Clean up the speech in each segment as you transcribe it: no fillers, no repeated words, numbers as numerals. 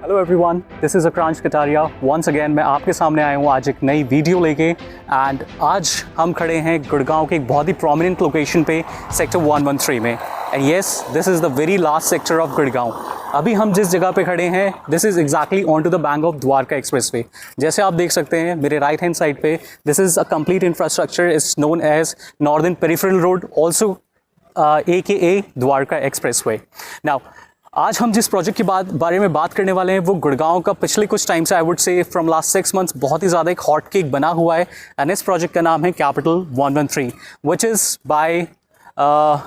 Hello everyone, this is Akransh Kataria. Once again मैं आपके सामने आया हूँ आज एक नई वीडियो लेके। एंड आज हम खड़े हैं गुड़गांव के एक बहुत ही प्रोमिनेंट लोकेशन पे, सेक्टर 113 में। And yes, this is the very last sector of Gurgaon. अभी हम जिस जगह पे खड़े हैं, this is exactly on to the bank of Dwarka expressway. जैसे आप देख सकते हैं मेरे राइट हैंड साइड पे, this is a complete infrastructure is known as northern peripheral road, also AKA Dwarka expressway. Now आज हम जिस प्रोजेक्ट की बारे में बात करने वाले हैं वो गुड़गांव का पिछले कुछ टाइम से, आई वुड से फ्रॉम लास्ट 6 मंथ्स, बहुत ही ज़्यादा एक हॉट केक बना हुआ है। एंड इस प्रोजेक्ट का नाम है capital 113, which is by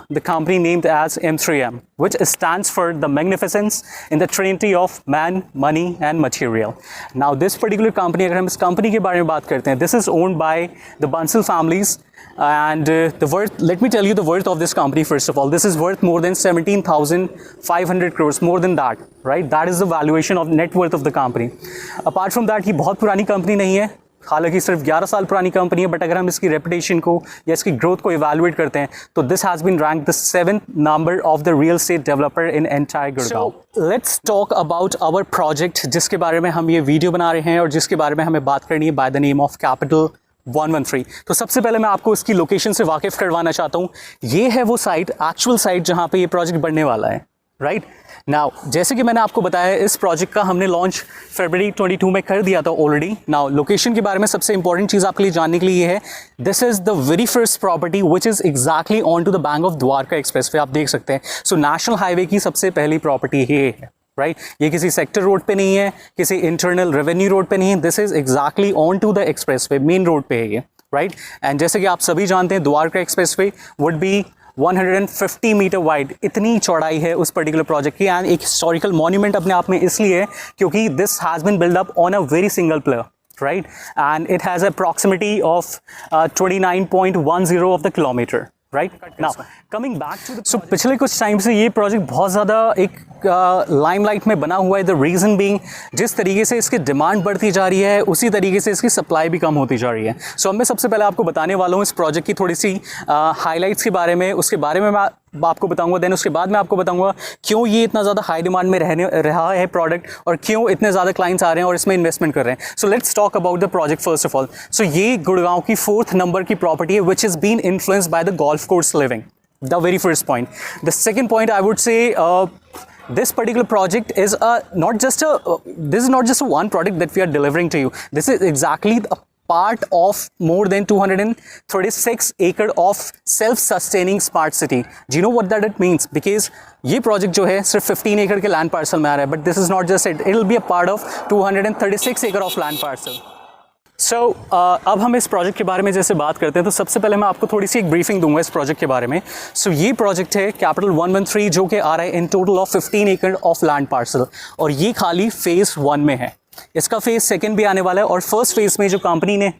the company named as M3M, which stands for the magnificence in the trinity of man, money and material. Now this particular company, अगर हम इस company के बारे में बात करते हैं, this is owned by the Bansal families. And the worth, let me tell you the worth of this company first of all. This is worth more than 17,500 crores, more than that, right? That is the valuation of net worth of the company. Apart from that, ये बहुत पुरानी company नहीं है, हालांकि सिर्फ 11 साल पुरानी company है, बट अगर हम इसकी रेपुटेशन को या इसकी ग्रोथ को इवैल्यूएट करते हैं तो this has been ranked the 7th number of the real estate developer in entire Gurgaon. Let's talk about our project, जिसके बारे में हम ये वीडियो बना रहे हैं और जिसके बारे में हमें बात करनी है, bye the name of capital 113। तो सबसे पहले मैं आपको इसकी लोकेशन से वाकिफ़ करवाना चाहता हूँ। ये है वो साइट, एक्चुअल साइट जहाँ पे ये प्रोजेक्ट बनने वाला है, राइट नाउ। जैसे कि मैंने आपको बताया, इस प्रोजेक्ट का हमने लॉन्च फरवरी 22 में कर दिया था ऑलरेडी। नाउ लोकेशन के बारे में सबसे इंपॉर्टेंट चीज़ आपके लिए जानने के लिए ये है, this is the very first property which is exactly on to the bank of Dwarka expressway. आप देख सकते हैं, सो नेशनल हाईवे की सबसे पहली प्रॉपर्टी ये है, राइट ये किसी सेक्टर रोड पे नहीं है, किसी इंटरनल रेवेन्यू रोड पे नहीं है, this is exactly on to the expressway, main road पे है ये, राइट। एंड जैसे कि आप सभी जानते हैं, Dwarka expressway would be 150 meter wide, इतनी चौड़ाई है उस पर्टिकुलर प्रोजेक्ट की। एंड एक हिस्टोरिकल मॉन्यूमेंट अपने आप में इसलिए है क्योंकि this has been build up on a very single pillar, right? And it has a proximity of 29.10 of the kilometer, right? Now coming back to the so पिछले कुछ टाइम से ये प्रोजेक्ट बहुत ज़्यादा एक लाइमलाइट में बना हुआ है। द रीज़न बीइंग, जिस तरीके से इसकी डिमांड बढ़ती जा रही है उसी तरीके से इसकी सप्लाई भी कम होती जा रही है। सो अब मैं सबसे पहले आपको बताने वाला हूँ इस प्रोजेक्ट की थोड़ी सी हाईलाइट्स के बारे में, उसके बारे में मैं आपको बताऊंगा। देन उसके बाद मैं आपको बताऊंगा क्यों ये इतना ज़्यादा हाई डिमांड में रहा है प्रोडक्ट और क्यों इतने ज़्यादा क्लाइंट्स आ रहे हैं और इसमें इन्वेस्टमेंट कर रहे हैं। So let's talk about the project first of all. So ये गुड़गांव की 4th नंबर की प्रॉपर्टी है which is been influenced by the golf course living, the very first point. The second point I would say, this particular project is not just a one product that we are delivering to you. This is exactly a part of more than 236 acre of self-sustaining smart city. Do you know what that it means? Because ये project जो है सिर्फ 15 acre के land parcel में आ रहा है, but this is not just it. It will be a part of 236 acre of land parcel. सो अब हम इस प्रोजेक्ट के बारे में जैसे बात करते हैं तो सबसे पहले मैं आपको थोड़ी सी एक ब्रीफिंग दूंगा इस प्रोजेक्ट के बारे में। सो ये प्रोजेक्ट है कैपिटल 113 जो कि आ रहा है इन टोटल ऑफ 15 एकड़ ऑफ लैंड पार्सल, और ये खाली फेज़ 1 में है। इसका फेज़ 2 भी आने वाला है, और फर्स्ट फेज़ में जो कंपनी ने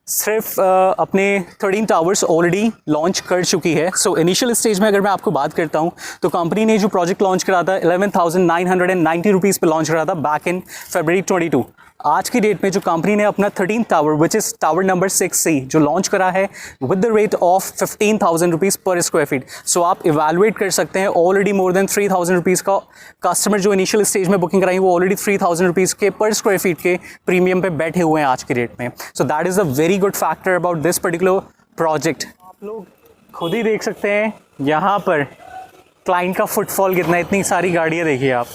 सिर्फ अपने 13 टावर्स ऑलरेडी लॉन्च कर चुकी है। सो इनिशियल स्टेज में अगर मैं आपको बात करता हूँ तो कंपनी ने जो प्रोजेक्ट लॉन्च करा था 11,990 रुपीज़ पे लॉन्च करा था बैक इन फरवरी 22। आज की डेट में जो कंपनी ने अपना 13th tower which is tower number 6C जो लॉन्च करा है with the rate of 15,000 rupees पर स्क्वायर फीट। सो आप इवैल्यूएट कर सकते हैं, ऑलरेडी मोर देन 3,000 रुपीज़ का कस्टमर जो इनिशियल स्टेज में बुकिंग कराई वो ऑलरेडी 3,000 रुपीज़ के पर स्क्वायर फीट के प्रीमियम पे बैठे हुए हैं आज की डेट में। So that is a very good factor about this particular project. आप लोग खुद ही देख सकते हैं यहाँ पर क्लाइंट का फुटफॉल कितना, इतनी सारी गाड़ियाँ देखिए आप,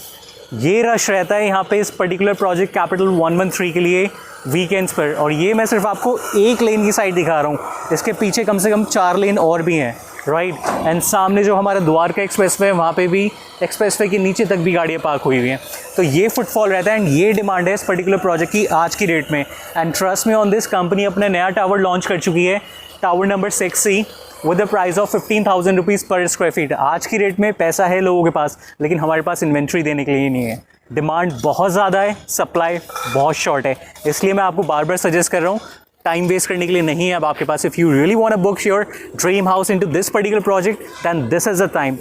ये रश रहता है यहाँ पे इस पर्टिकुलर प्रोजेक्ट कैपिटल 113 के लिए वीकेंड्स पर। और ये मैं सिर्फ आपको एक लेन की साइड दिखा रहा हूँ, इसके पीछे कम से कम 4 लेन और भी हैं, राइट। एंड सामने जो हमारा द्वारका एक्सप्रेसवे है वहाँ पे भी एक्सप्रेसवे के नीचे तक भी गाड़ियाँ पार्क हुई हुई हैं। तो ये फुटफॉल रहता है एंड ये डिमांड है इस पर्टिकुलर प्रोजेक्ट की आज की डेट में। And trust me on this, company अपना नया टावर लॉन्च कर चुकी है, tower number 6C with the price of 15,000 rupees पर स्क्वायर फीट। आज की रेट में पैसा है लोगों के पास, लेकिन हमारे पास इन्वेंट्री देने के लिए नहीं है। डिमांड बहुत ज़्यादा है, सप्लाई बहुत शॉर्ट है, इसलिए मैं आपको बार बार सजेस्ट कर रहा हूँ टाइम वेस्ट करने के लिए नहीं है अब आपके पास। If you really want to book your dream house into this particular project then this is the time.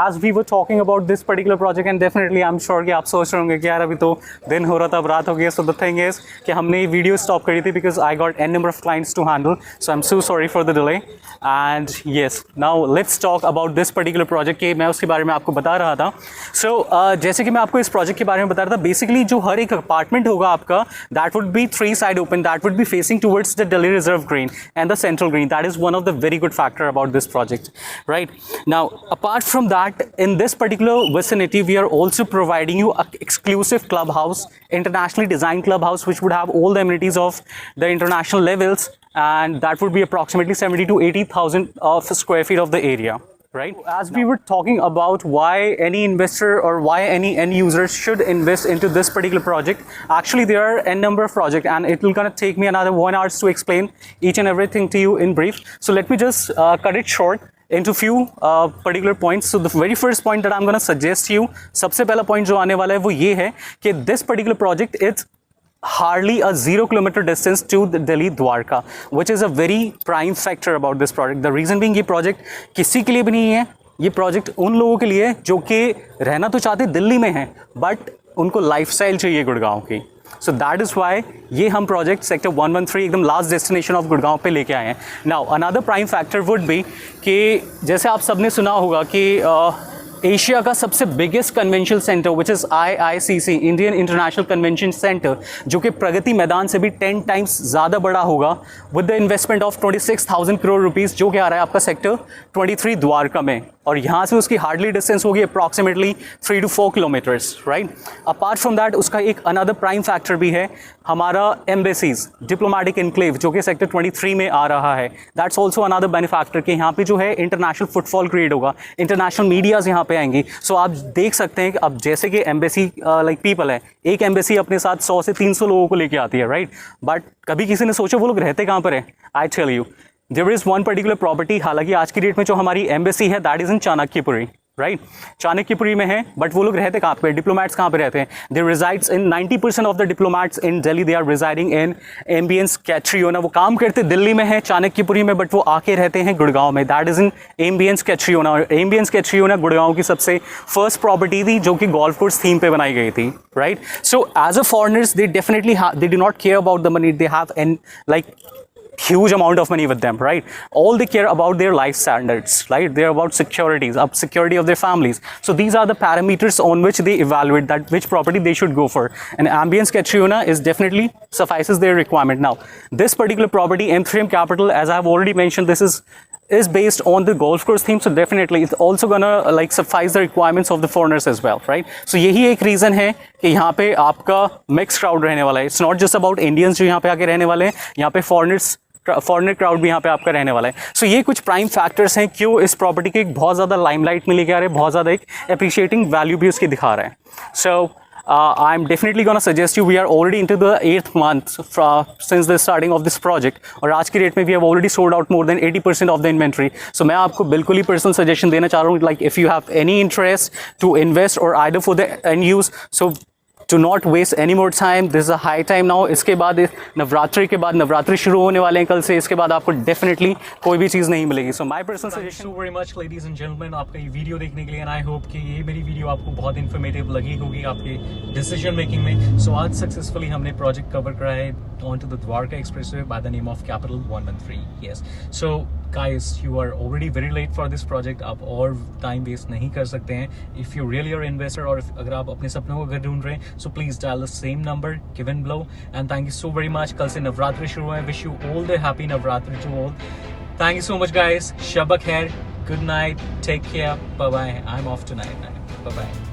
as we were talking about this particular project, and definitely I'm sure कि आप सोच रहे होंगे कि यार अभी तो दिन हो रहा था, अब रात हो गई. So the thing is कि हमने वीडियो स्टॉप करी थी because I got n number of clients to handle. So I'm so sorry for the delay. And yes, now let's talk about this particular project कि मैं उसके बारे में आपको बता रहा था. So जैसे कि मैं आपको इस प्रोजेक्ट के बारे में बता रहा था, बेसिकली जो हर एक अपार्टमेंट होगा आपका, that would be 3 side open, that would be facing towards the Delhi Reserve Green and the Central Green. That is one of the very good factor about this project, right? Now, apart from that, in this particular vicinity, we are also providing you an exclusive clubhouse, internationally designed clubhouse, which would have all the amenities of the international levels, and that would be approximately 70 to 80,000 of square feet of the area. Right. As we were talking about why any investor or why any end user should invest into this particular project, actually there are n number of projects, and it will gonna take me another 1 hour to explain each and everything to you in brief. So let me just cut it short into few particular points. So the very first point that I'm gonna suggest you, सबसे पहला point जो आने वाला है वो ये है कि this particular project is hardly a 0 kilometer distance to the Delhi Dwarka, which is a very prime factor about this project. The reason being, ये project किसी के लिए भी नहीं है, ये project उन लोगों के लिए जो कि रहना तो चाहते दिल्ली में हैं, but उनको lifestyle चाहिए गुड़गांव की. So that is why ये हम project sector 113 एकदम last destination of गुड़गांव पे लेके आए हैं. Now another prime factor would be कि जैसे आप सबने सुना होगा कि एशिया का सबसे biggest convention centre which is IICC, Indian international convention centre, जो कि प्रगति मैदान से भी 10 टाइम्स ज़्यादा बड़ा होगा, with the investment of 26,000 crore rupees, जो कि आ रहा है आपका सेक्टर 23 द्वारका में. और यहाँ से उसकी हार्डली डिस्टेंस होगी approximately 3 to 4 kilometres, right. Apart from that उसका एक अनदर प्राइम फैक्टर भी है हमारा एम्बेसीज, डिप्लोमेटिक इनक्लेव, जो कि सेक्टर 23 में आ रहा है. दैट्स ऑल्सो अनदर बेनिफैक्टर कि यहाँ पे जो है इंटरनेशनल फुटफॉल क्रिएट होगा, इंटरनेशनल मीडियाज़ यहाँ पे आएंगी. सो आप देख सकते हैं कि अब जैसे कि एम्बेसी लाइक पीपल है, एक एम्बेसी अपने साथ 100 से 300 लोगों को लेके आती है, राइट. बट कभी किसी ने सोचा वो लोग रहते कहाँ पर है? I tell you, there is one particular property. हालांकि आज की डेट में जो हमारी एम्बेसी है that is in Chanakyapuri, right. Chanakyapuri में है, बट वो लोग रहते कहाँ पे? डिप्लोमैट्स कहाँ पे रहते हैं? They resides in 90% of the diplomats in Delhi, they are residing in Ambience Caterina. वो काम करते दिल्ली में है, चाणक्यपुरी में, बट वो आके रहते हैं गुड़गांव में. That is in Ambience Caterina. और एम्बियंस कैट्रियोना गुड़गांव की सबसे फर्स्ट प्रॉपर्टी थी जो कि गोल्फ कोर्स थीम पे बनाई गई थी, right. So as a foreigners they definitely they do not care about the money, they have an like huge amount of money with them, right. All they care about their life standards, right. They're about securities, security of their families. So these are the parameters on which they evaluate that which property they should go for, and ambience Catriona is definitely suffices their requirement. Now this particular property, M3M Capital, as I have already mentioned, this is based on the golf course theme, so definitely it's also gonna like suffice the requirements of the foreigners as well, right. So यही एक reason है कि यहाँ पे आपका mixed crowd रहने वाला है. It's not just about Indians जो यहाँ पे आके रहने वाले हैं, यहाँ पे फॉरेनर क्राउड भी यहाँ पे आपका रहने वाला है. सो ये कुछ प्राइम फैक्टर्स हैं क्यों इस प्रॉपर्टी के एक बहुत ज़्यादा लाइमलाइट में लेके आ रहे हैं, बहुत ज़्यादा एक अप्रिशिएटिंग वैल्यू भी उसकी दिखा रहे हैं. सो I'm definitely gonna suggest you, we are already into the 8th month since the starting of this project, और आज की डेट में we have already sold out more than 80% of the inventory. So मैं आपको बिल्कुल ही पर्सनल सजेशन देना चाह रहा हूँ, like if you have any interest to invest or either for the end use, so to not waste any more time. This is a high time now. इसके बाद नवरात्रि के बाद, नवरात्रि शुरू होने वाले हैं कल से, इसके बाद आपको डेफिनेटली कोई भी चीज़ नहीं मिलेगी. So my personal suggestion. So very much ladies and gentleman आपका ये वीडियो देखने के लिए, एंड आई होप कि ये मेरी वीडियो आपको बहुत इन्फॉर्मेटिव लगी होगी आपके डिसीजन मेकिंग में. सो आज सक्सेसफुली हमने प्रोजेक्ट कवर करा है on to the Dwarka expressway by the name of capital 113. Yes. So guys, you are already very late for this project. आप और टाइम वेस्ट नहीं कर सकते हैं. If you really are investor, और अगर आप अपने सपनों को घर ढूंढ रहे हैं, so please dial the same number given below. And thank you so very much. कल से नवरात्रि शुरू है. Wish you all the happy Navratri to all. Thank you so much guys. शब खैर. Good night. Take care. Bye bye. I am off tonight. Bye bye.